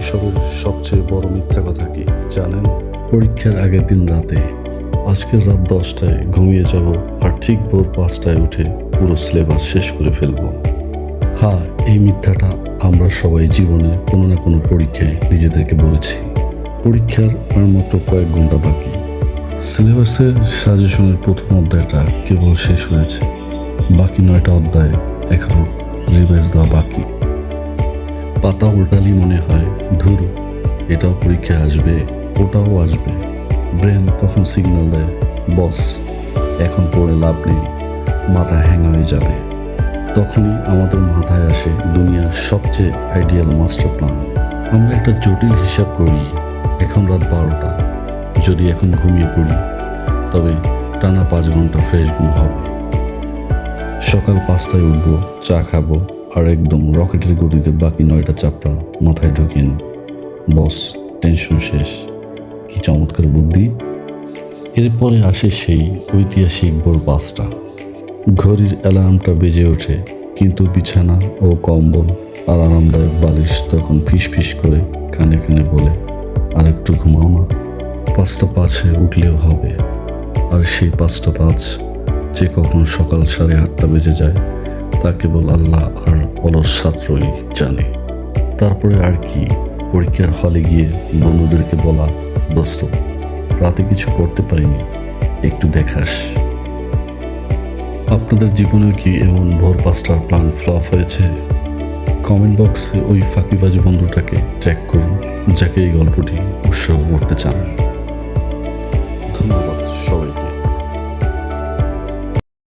এসবের সবচেয়ে বড় মিথ্যা কথা কি জানেন? পরীক্ষার আগের দিন রাতে আজকের রাত 10টায় ঘুমিয়ে যাব আর ঠিক ভোর 5টায় উঠে পুরো সিলেবাস শেষ করে ফেলব। হ্যাঁ, এই মিথ্যাটা আমরা সবাই জীবনে কোনো না কোনো পরীক্ষায় নিজেদেরকে বলেছি। পরীক্ষার আর মাত্র কয়েক ঘন্টা বাকি। সিলেবাসের সাজেশনের প্রথম অধ্যায়টা কেবল শেষ হয়েছে, বাকি 9টা অধ্যায় এখনো রিভাইজ দেওয়া বাকি। পাতা উল্টালি মনে হয় ধুর, এটাও পরীক্ষায় আসবে, ওটাও আসবে। ব্রেন তখন সিগন্যাল দেয়, বস এখন পড়ে লাভ নেই, মাথা হ্যাং হয়ে যাবে। তখনই আমাদের মাথায় আসে দুনিয়ার সবচেয়ে আইডিয়াল মাস্টার প্ল্যান। আমরা একটা জটিল হিসাব করি, এখন রাত 12টা, যদি এখন ঘুমিয়ে পড়ি তবে টানা 5 ঘন্টা ফ্রেশ ঘুম হবে। সকাল 5টায় উঠবো, চা খাবো আর একদম রকেটের গতিতে বাকি 9টা চ্যাপ্টার মাথায় ঢুকিয়ে নিই। বস টেনশন শেষ। কি চমৎকার বুদ্ধি! এরপরে আসে সেই ঐতিহাসিক ভোর 5টা। ঘড়ির অ্যালার্মটা বেজে ওঠে, কিন্তু বিছানা ও কম্বল আর আরামদায়ক বালিশ তখন ফিস ফিস করে কানে কানে বলে, আর একটু ঘুমাও না, 5টা 5-এ উঠলেও হবে। আর সেই 5টা 5 যে কখন সকাল 8:30 বেজে যায় তা কেবল আল্লাহ আর অলস ছাত্রই জানে। তারপরে আর কি, পরীক্ষার হলে গিয়ে বন্ধুদেরকে বলা, দোস্ত রাতে কিছু করতে পারিনি, একটু দেখাস। আপনাদের জীবনেও কি এমন ভোর 5টার প্ল্যান ফ্লপ হয়েছে? কমেন্ট বক্সে ওই ফাঁকিবাজ বন্ধুটাকে ট্র্যাক করুন যাকে এই গল্পটি উৎসর্গ করতে চান।